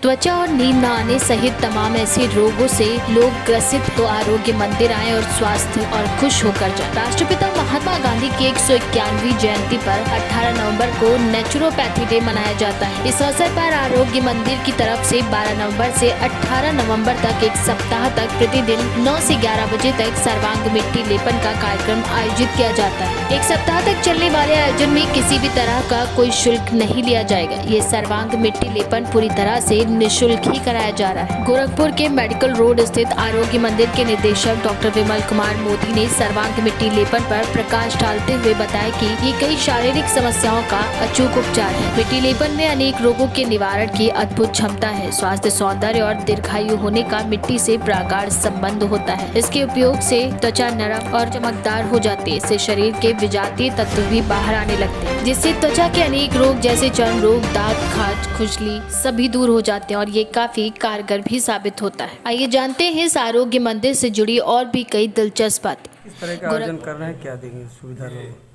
त्वचा और नींद न आने सहित तमाम ऐसे रोगों से लोग ग्रसित तो आरोग्य मंदिर आए और स्वास्थ्य और खुश होकर जाए। राष्ट्रपिता महात्मा गांधी की 191वीं जयंती पर 18 नवंबर को नेचुरोपैथी डे मनाया जाता है। इस अवसर पर आरोग्य मंदिर की तरफ से 12 नवंबर से 18 नवंबर तक एक सप्ताह तक प्रतिदिन 9 से 11 बजे तक सर्वांग मिट्टी लेपन का कार्यक्रम आयोजित किया जाता है। एक सप्ताह तक चलने वाले आयोजन में किसी भी तरह का कोई शुल्क नहीं लिया जाएगा। ये सर्वांग मिट्टी लेपन पूरी तरह से निःशुल्क ही कराया जा रहा है। गोरखपुर के मेडिकल रोड स्थित आरोग्य मंदिर के निदेशक डॉक्टर विमल कुमार मोदी ने सर्वांग मिट्टी लेपन पर प्रकाश डालते हुए बताया कि ये कई शारीरिक समस्याओं का अचूक उपचार है। मिट्टी लेपन में अनेक रोगों के निवारण की अद्भुत क्षमता है। स्वास्थ्य, सौंदर्य और दीर्घायु होने का मिट्टी से प्रगाढ़ संबंध होता है। इसके उपयोग से त्वचा नरम और चमकदार हो जाती है। इससे शरीर के विजातीय तत्व भी बाहर आने लगते हैं, जिससे त्वचा के अनेक रोग जैसे चर्म रोग, दाग, खाज, खुजली सभी दूर हो जाते हैं और ये काफी कारगर भी साबित होता है। आइए जानते हैं इस आरोग्य मंदिर से जुड़ी और भी कई दिलचस्प बातें। इस तरह का आयोजन कर रहे हैं, क्या देंगे सुविधा लोग?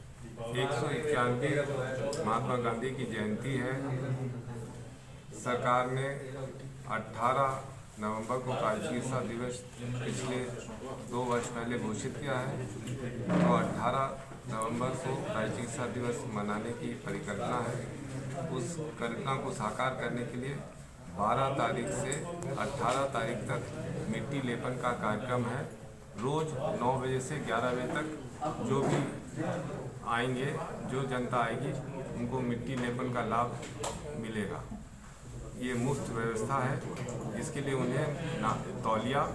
191 महात्मा गांधी की जयंती है। सरकार ने 18 नवंबर को कार्यचिकित्सा दिवस पिछले 2 वर्ष पहले घोषित किया है। तो 18 नवंबर को कार्यचिकित्सा दिवस मनाने की परिकल्पना है। उस कल्पना को साकार करने के लिए 12 तारीख से 18 तारीख तक मिट्टी लेपन का कार्यक्रम है। रोज़ 9 बजे से 11 बजे तक जो भी आएंगे, जो जनता आएगी, उनको मिट्टी लेपन का लाभ मिलेगा। ये मुफ्त व्यवस्था है। इसके लिए उन्हें तौलिया,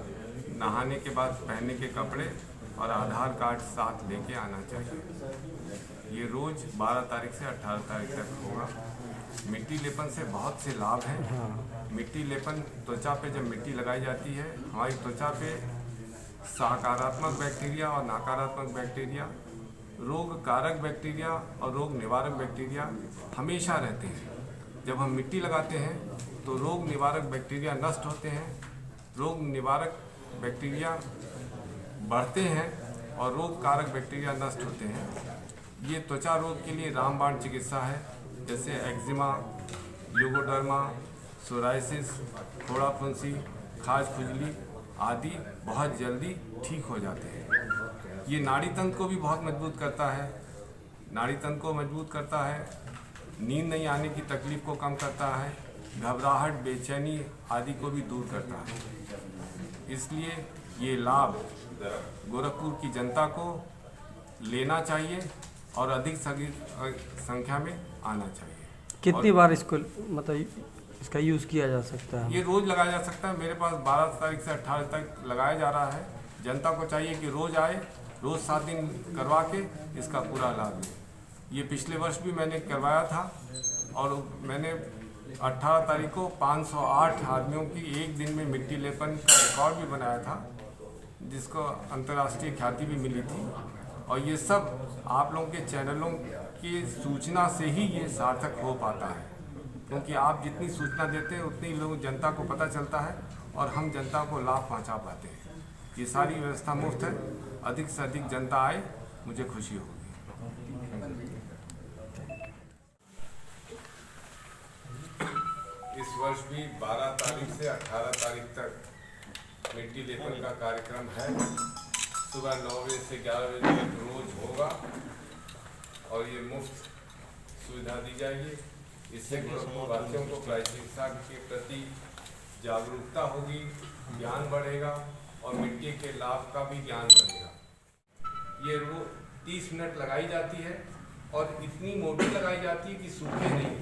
नहाने के बाद पहनने के कपड़े और आधार कार्ड साथ लेके आना चाहिए। ये रोज़ 12 तारीख से 18 तारीख तक होगा। मिट्टी लेपन से बहुत से लाभ हैं। मिट्टी लेपन त्वचा पे जब मिट्टी लगाई जाती है, हमारी त्वचा पे सकारात्मक बैक्टीरिया और नकारात्मक बैक्टीरिया, रोग कारक बैक्टीरिया और रोग निवारक बैक्टीरिया हमेशा रहते हैं। जब हम मिट्टी लगाते हैं तो रोग निवारक बैक्टीरिया नष्ट होते हैं, रोग निवारक बैक्टीरिया बढ़ते हैं और रोग कारक बैक्टीरिया नष्ट होते हैं। ये त्वचा रोग के लिए रामबाण चिकित्सा है। जैसे एक्जिमा, ल्यूकोडर्मा, सोराइसिस, फोड़ा फुंसी, खाज खुजली आदि बहुत जल्दी ठीक हो जाते हैं। ये नाड़ी तंत्र को भी बहुत मजबूत करता है। नाड़ी तंत्र को मजबूत करता है, नींद नहीं आने की तकलीफ को कम करता है, घबराहट, बेचैनी आदि को भी दूर करता है। इसलिए ये लाभ गोरखपुर की जनता को लेना चाहिए और अधिक संख्या में आना चाहिए। कितनी बार इसको इसका यूज़ किया जा सकता है? ये रोज़ लगाया जा सकता है। मेरे पास 12 तारीख से 18 तक लगाया जा रहा है। जनता को चाहिए कि रोज़ आए, रोज़ 7 दिन करवा के इसका पूरा लाभ लें। ये पिछले वर्ष भी मैंने करवाया था और मैंने 18 तारीख को 508 आदमियों की एक दिन में मिट्टी लेपन का रिकॉर्ड भी बनाया था, जिसको अंतर्राष्ट्रीय ख्याति भी मिली थी। और ये सब आप लोगों के चैनलों की सूचना से ही ये सार्थक हो पाता है, क्योंकि आप जितनी सूचना देते हैं उतनी लोग जनता को पता चलता है और हम जनता को लाभ पहुंचा पाते हैं। ये सारी व्यवस्था मुफ्त है। अधिक से अधिक जनता आए, मुझे खुशी होगी। इस वर्ष भी 12 तारीख से 18 तारीख तक मिट्टी लेपन का कार्यक्रम है। सुबह 9 बजे से 11 बजे तक रोज होगा और ये मुफ्त सुविधा दी जाएगी। इससे गोरखपुरवासियों को चिकित्सा के प्रति जागरूकता होगी, ज्ञान बढ़ेगा और मिट्टी के लाभ का भी ज्ञान बढ़ेगा। ये रोज 30 मिनट लगाई जाती है और इतनी मोटी लगाई जाती है कि सूखे नहीं,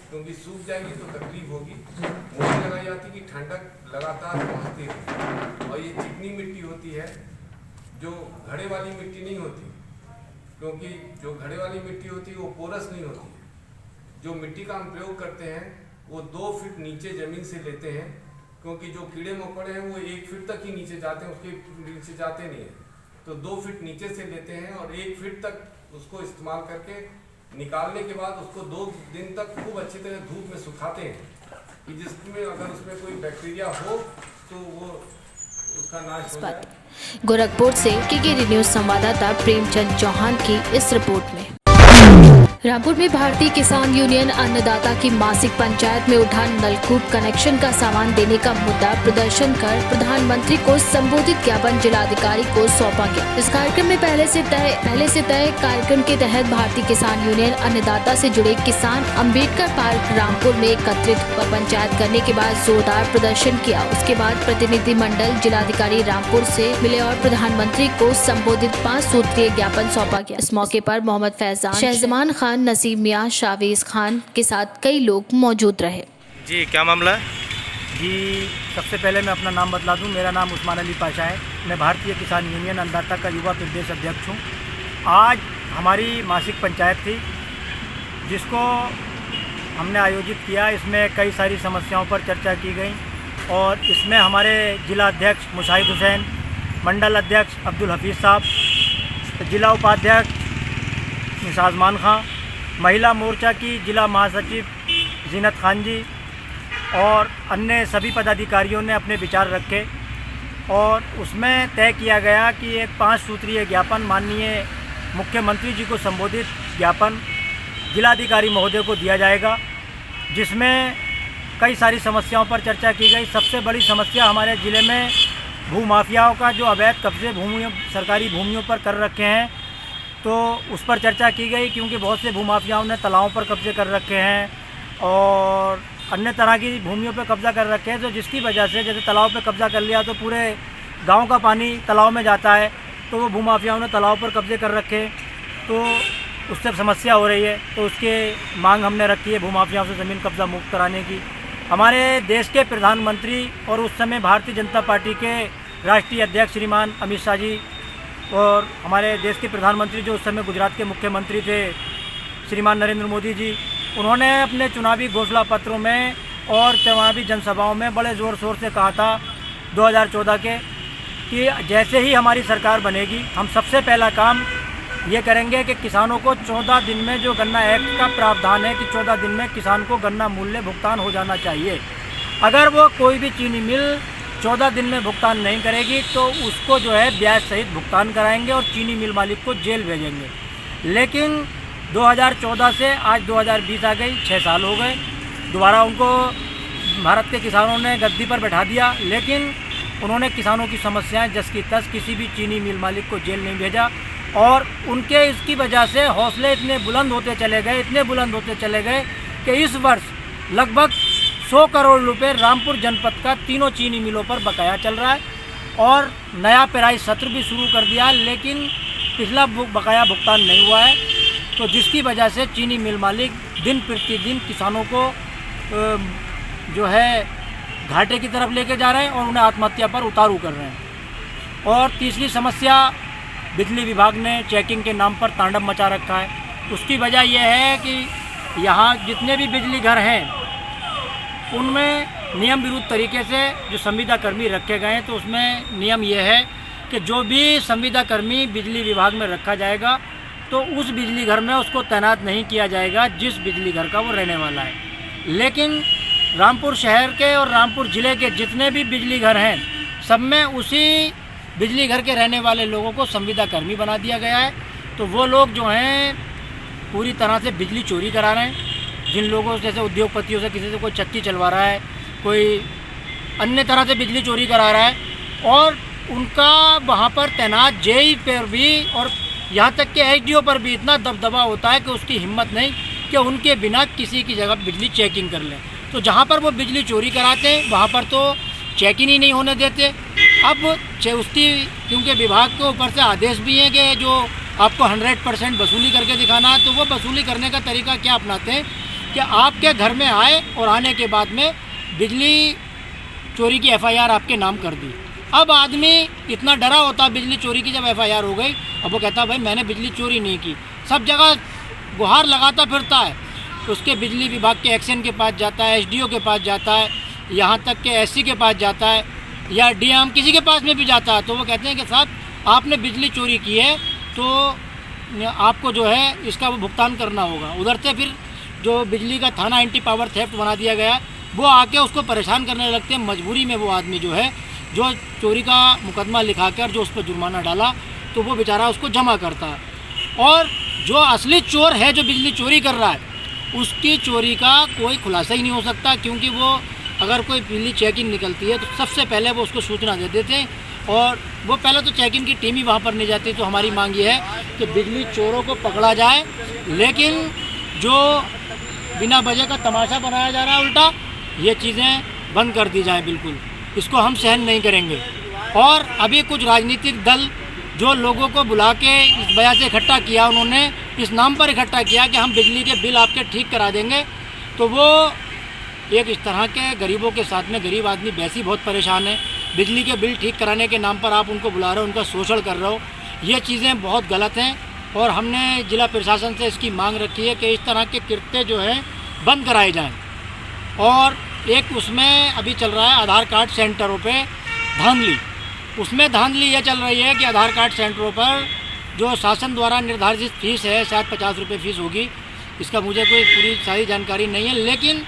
क्योंकि सूख जाएगी तो तकलीफ होगी। मोटी लगाई जाती है कि ठंडक लगातार पहुँचती है। और ये चिकनी मिट्टी होती है, जो घड़े वाली मिट्टी नहीं होती, क्योंकि जो घड़े वाली मिट्टी होती है वो पोरस नहीं होती है। जो मिट्टी का हम प्रयोग करते हैं वो 2 फीट नीचे ज़मीन से लेते हैं, क्योंकि जो कीड़े मकोड़े हैं वो 1 फीट तक ही नीचे जाते हैं, उसके नीचे जाते नहीं हैं। तो 2 फीट नीचे से लेते हैं और 1 फीट तक उसको इस्तेमाल करके निकालने के बाद उसको 2 दिन तक खूब अच्छी तरह धूप में सुखाते हैं कि जिसमें अगर उसमें कोई बैक्टीरिया हो तो वो उसका नाश हो जाए। गोरखपुर से केकेडी न्यूज़ संवाददाता प्रेमचंद चौहान की इस रिपोर्ट में। रामपुर में भारतीय किसान यूनियन अन्नदाता की मासिक पंचायत में उठा नलकूप कनेक्शन का सामान देने का मुद्दा प्रदर्शन कर प्रधानमंत्री को संबोधित ज्ञापन जिलाधिकारी को सौंपा गया। इस कार्यक्रम में पहले से तय कार्यक्रम के तहत भारतीय किसान यूनियन अन्नदाता से जुड़े किसान अम्बेडकर पार्क रामपुर में एकत्रित व पंचायत करने के बाद जोरदार प्रदर्शन किया। उसके बाद प्रतिनिधिमंडल जिलाधिकारी रामपुर से मिले और प्रधानमंत्री को संबोधित 5 सूत्रीय ज्ञापन सौंपा गया। इस मौके पर मोहम्मद फैजान, शहजमान खान, नसीब मियां, शावेज खान के साथ कई लोग मौजूद रहे। जी क्या मामला है? जी सबसे पहले मैं अपना नाम बतला दूं। मेरा नाम उस्मान अली पाशा है। मैं भारतीय किसान यूनियन अन्नदाता का युवा प्रदेश अध्यक्ष हूं। आज हमारी मासिक पंचायत थी जिसको हमने आयोजित किया। इसमें कई सारी समस्याओं पर चर्चा की गई और इसमें हमारे जिला अध्यक्ष मुशाहिद हुसैन, मंडल अध्यक्ष अब्दुल हफीज़ साहब, जिला उपाध्यक्ष शहजमान खां, महिला मोर्चा की जिला महासचिव जीनत खान जी और अन्य सभी पदाधिकारियों ने अपने विचार रखे और उसमें तय किया गया कि एक 5 सूत्रीय ज्ञापन माननीय मुख्यमंत्री जी को संबोधित ज्ञापन जिलाधिकारी महोदय को दिया जाएगा, जिसमें कई सारी समस्याओं पर चर्चा की गई। सबसे बड़ी समस्या हमारे ज़िले में भूमाफियाओं का जो अवैध कब्जे भूमियों सरकारी भूमियों पर कर रखे हैं, तो उस पर चर्चा की गई क्योंकि बहुत से भूमाफियाओं ने तालाबों पर कब्जे कर रखे हैं और अन्य तरह की भूमियों पर कब्जा कर रखे हैं, तो जिसकी वजह से जैसे तालाब पर कब्जा कर लिया तो पूरे गांव का पानी तालाब में जाता है, तो वो भूमाफियाओं ने तालाब पर कब्जे कर रखे, तो उससे समस्या हो रही है। तो उसके मांग हमने रखी है भूमाफियाओं से ज़मीन कब्जा मुक्त कराने की। हमारे देश के प्रधानमंत्री और उस समय भारतीय जनता पार्टी के राष्ट्रीय अध्यक्ष श्रीमान अमित शाह जी और हमारे देश के प्रधानमंत्री जो उस समय गुजरात के मुख्यमंत्री थे श्रीमान नरेंद्र मोदी जी, उन्होंने अपने चुनावी घोषणा पत्रों में और चुनावी जनसभाओं में बड़े ज़ोर शोर से कहा था 2014 के कि जैसे ही हमारी सरकार बनेगी हम सबसे पहला काम ये करेंगे कि किसानों को 14 दिन में, जो गन्ना एक्ट का प्रावधान है कि 14 दिन में किसान को गन्ना मूल्य भुगतान हो जाना चाहिए। अगर वो कोई भी चीनी मिल 14 दिन में भुगतान नहीं करेगी तो उसको जो है ब्याज सहित भुगतान कराएंगे और चीनी मिल मालिक को जेल भेजेंगे। लेकिन 2014 से आज 2020 आ गई, 6 साल हो गए, दोबारा उनको भारत के किसानों ने गद्दी पर बैठा दिया, लेकिन उन्होंने किसानों की समस्याएं जस की तस, किसी भी चीनी मिल मालिक को जेल नहीं भेजा और उनके इसकी वजह से हौसले इतने बुलंद होते चले गए कि इस वर्ष लगभग 100 करोड़ रुपए रामपुर जनपद का तीनों चीनी मिलों पर बकाया चल रहा है और नया पेराई सत्र भी शुरू कर दिया, लेकिन पिछला बकाया भुगतान नहीं हुआ है, तो जिसकी वजह से चीनी मिल मालिक दिन प्रतिदिन किसानों को जो है घाटे की तरफ लेके जा रहे हैं और उन्हें आत्महत्या पर उतारू कर रहे हैं। और तीसरी समस्या, बिजली विभाग ने चेकिंग के नाम पर तांडव मचा रखा है। उसकी वजह यह है कि यहाँ जितने भी बिजली घर हैं उनमें नियम विरुद्ध तरीके से जो संविदा कर्मी रखे गए हैं, तो उसमें नियम यह है कि जो भी संविदा कर्मी बिजली विभाग में रखा जाएगा तो उस बिजली घर में उसको तैनात नहीं किया जाएगा जिस बिजली घर का वो रहने वाला है। लेकिन रामपुर शहर के और रामपुर ज़िले के जितने भी बिजली घर हैं सब में उसी बिजली घर के रहने वाले लोगों को संविदा कर्मी बना दिया गया है। तो वो लोग जो हैं पूरी तरह से बिजली चोरी करा रहे हैं। जिन लोगों जैसे उद्योगपतियों से किसी से कोई चक्की चलवा रहा है, कोई अन्य तरह से बिजली चोरी करा रहा है और उनका वहाँ पर तैनात जेई पर भी और यहाँ तक कि एसडीओ पर भी इतना दबदबा होता है कि उसकी हिम्मत नहीं कि उनके बिना किसी की जगह बिजली चेकिंग कर लें। तो जहाँ पर वो बिजली चोरी कराते हैं वहाँ पर तो चेकिंग ही नहीं होने देते। अब उसकी क्योंकि विभाग के ऊपर से आदेश भी है कि जो आपको 100% वसूली करके दिखाना है, तो वो वसूली करने का तरीका क्या अपनाते हैं कि आपके घर में आए और आने के बाद में बिजली चोरी की एफआईआर आपके नाम कर दी। अब आदमी इतना डरा होता बिजली चोरी की जब एफआईआर हो गई, अब वो कहता भाई मैंने बिजली चोरी नहीं की, सब जगह गुहार लगाता फिरता है। उसके बिजली विभाग के एक्शन के पास जाता है, एसडीओ के पास जाता है, यहाँ तक के एससी के पास जाता है या डीएम किसी के पास में भी जाता है, तो वो कहते हैं कि साहब आपने बिजली चोरी की है तो आपको जो है इसका वो भुगतान करना होगा। उधर से फिर जो बिजली का थाना एंटी पावर थेफ्ट बना दिया गया, वो आके उसको परेशान करने लगते हैं। मजबूरी में वो आदमी जो है जो चोरी का मुकदमा लिखा कर जो उस पर जुर्माना डाला तो वो बेचारा उसको जमा करता है। और जो असली चोर है, जो बिजली चोरी कर रहा है, उसकी चोरी का कोई खुलासा ही नहीं हो सकता, क्योंकि वो अगर कोई बिजली चेकिंग निकलती है तो सबसे पहले वो उसको सूचना दे देते हैं और वो पहले तो चेकिंग की टीम ही वहाँ पर नहीं जाती। तो हमारी मांग ये है कि बिजली चोरों को पकड़ा जाए, लेकिन जो बिना वजह का तमाशा बनाया जा रहा है उल्टा, ये चीज़ें बंद कर दी जाए। बिल्कुल इसको हम सहन नहीं करेंगे। और अभी कुछ राजनीतिक दल जो लोगों को बुला के इस वजह से इकट्ठा किया, उन्होंने इस नाम पर इकट्ठा किया कि हम बिजली के बिल आपके ठीक करा देंगे, तो वो एक इस तरह के गरीबों के साथ में, गरीब आदमी वैसे ही बहुत परेशान है, बिजली के बिल ठीक कराने के नाम पर आप उनको बुला रहे हो, उनका शोषण कर रहे हो, ये चीज़ें बहुत गलत हैं। और हमने जिला प्रशासन से इसकी मांग रखी है कि इस तरह के कृत्य जो है बंद कराए जाएं। और एक उसमें अभी चल रहा है आधार कार्ड सेंटरों पे धांधली। उसमें धांधली ये चल रही है कि आधार कार्ड सेंटरों पर जो शासन द्वारा निर्धारित फ़ीस है, शायद 50 रुपये फ़ीस होगी, इसका मुझे कोई पूरी सारी जानकारी नहीं है, लेकिन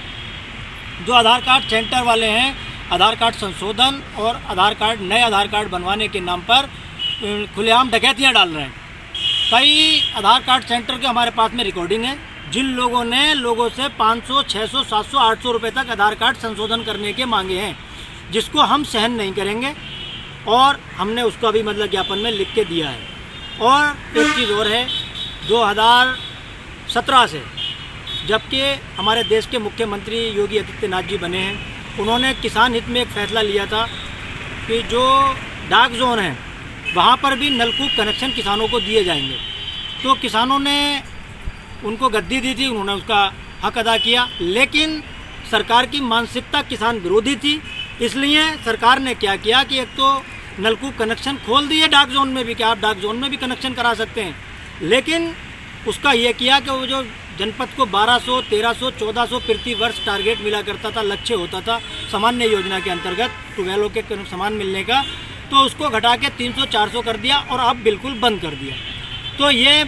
जो आधार कार्ड सेंटर वाले हैं, आधार कार्ड संशोधन और आधार कार्ड नए आधार कार्ड बनवाने के नाम पर खुलेआम डकैतियाँ डाल रहे हैं। कई आधार कार्ड सेंटर के हमारे पास में रिकॉर्डिंग है, जिन लोगों ने लोगों से 500, 600, 700, 800 रुपये तक आधार कार्ड संशोधन करने के मांगे हैं, जिसको हम सहन नहीं करेंगे और हमने उसको अभी मतलब ज्ञापन में लिख के दिया है। और एक चीज़ और है, 2017 से जबकि हमारे देश के मुख्यमंत्री योगी आदित्यनाथ जी बने हैं, उन्होंने किसान हित में एक फैसला लिया था कि जो डाक जोन है वहाँ पर भी नलकूप कनेक्शन किसानों को दिए जाएंगे। तो किसानों ने उनको गद्दी दी थी, उन्होंने उसका हक अदा किया, लेकिन सरकार की मानसिकता किसान विरोधी थी। इसलिए सरकार ने क्या किया कि एक तो नलकूप कनेक्शन खोल दिए डाक जोन में भी, कि आप डाक जोन में भी कनेक्शन करा सकते हैं, लेकिन उसका ये किया कि वो जो जनपद को 1200, 1300, 1400 प्रति वर्ष टारगेट मिला करता था, लक्ष्य होता था सामान्य योजना के अंतर्गत ट्यूबवेलों के सामान मिलने का, तो उसको घटा के 300, 400 कर दिया और अब बिल्कुल बंद कर दिया। तो ये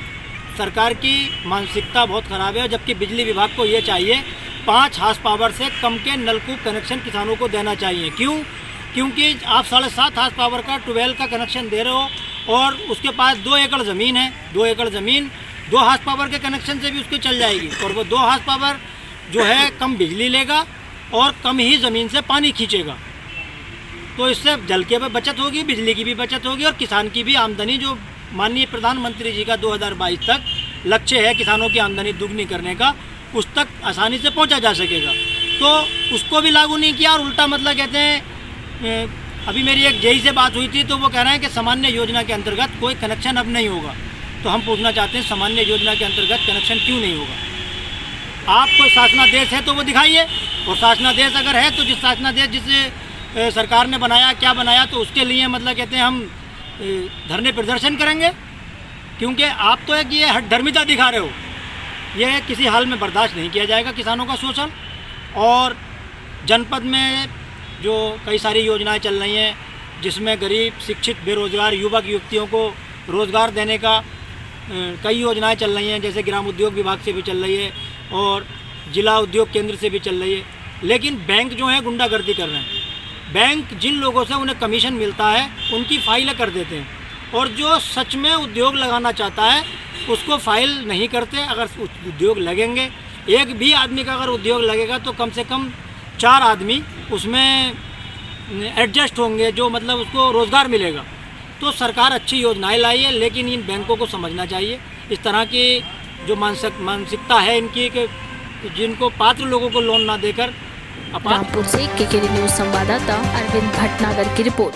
सरकार की मानसिकता बहुत ख़राब है, जबकि बिजली विभाग को ये चाहिए 5 हार्स पावर से कम के नलकूप कनेक्शन किसानों को देना चाहिए। क्यों? क्योंकि आप 7.5 हार्स पावर का ट्यूबवेल का कनेक्शन दे रहे हो और उसके पास 2 एकड़ ज़मीन है, 2 एकड़ ज़मीन 2 हार्स पावर के कनेक्शन से भी उसको चल जाएगी, और वो 2 हार्स पावर जो है कम बिजली लेगा और कम ही ज़मीन से पानी खींचेगा। तो इससे जल की भी बचत होगी, बिजली की भी बचत होगी और किसान की भी आमदनी, जो माननीय प्रधानमंत्री जी का 2022 तक लक्ष्य है किसानों की आमदनी दुगनी करने का, उस तक आसानी से पहुंचा जा सकेगा। तो उसको भी लागू नहीं किया और उल्टा मतलब कहते हैं, अभी मेरी एक जेई से बात हुई थी तो वो कह रहे हैं कि सामान्य योजना के अंतर्गत कोई कनेक्शन अब नहीं होगा। तो हम पूछना चाहते हैं, सामान्य योजना के अंतर्गत कनेक्शन क्यों नहीं होगा? आप कोई शासनादेश है तो वो दिखाइए, और शासनादेश अगर है तो जिस शासनादेश जिसे सरकार ने बनाया, क्या बनाया, तो उसके लिए मतलब कहते हैं हम धरने प्रदर्शन करेंगे, क्योंकि आप तो एक ये हठधर्मिता दिखा रहे हो। ये किसी हाल में बर्दाश्त नहीं किया जाएगा किसानों का शोषण। और जनपद में जो कई सारी योजनाएं चल रही हैं, जिसमें गरीब, शिक्षित, बेरोजगार युवक युवतियों को रोज़गार देने का कई योजनाएं चल रही हैं, जैसे ग्राम उद्योग विभाग से भी चल रही है और जिला उद्योग केंद्र से भी चल रही है। लेकिन बैंक जो है गुंडागर्दी कर रहे हैं। बैंक जिन लोगों से उन्हें कमीशन मिलता है उनकी फाइलें कर देते हैं, और जो सच में उद्योग लगाना चाहता है उसको फाइल नहीं करते। अगर उद्योग लगेंगे, एक भी आदमी का अगर उद्योग लगेगा तो कम से कम 4 आदमी उसमें एडजस्ट होंगे, जो मतलब उसको रोज़गार मिलेगा। तो सरकार अच्छी योजनाएं लाई है, लेकिन इन बैंकों को समझना चाहिए इस तरह की जो मानसिकता है इनकी, कि जिनको पात्र लोगों को लोन ना देकर। रामपुर से केकेडी न्यूज़ संवाददाता अरविंद भटनागर की रिपोर्ट।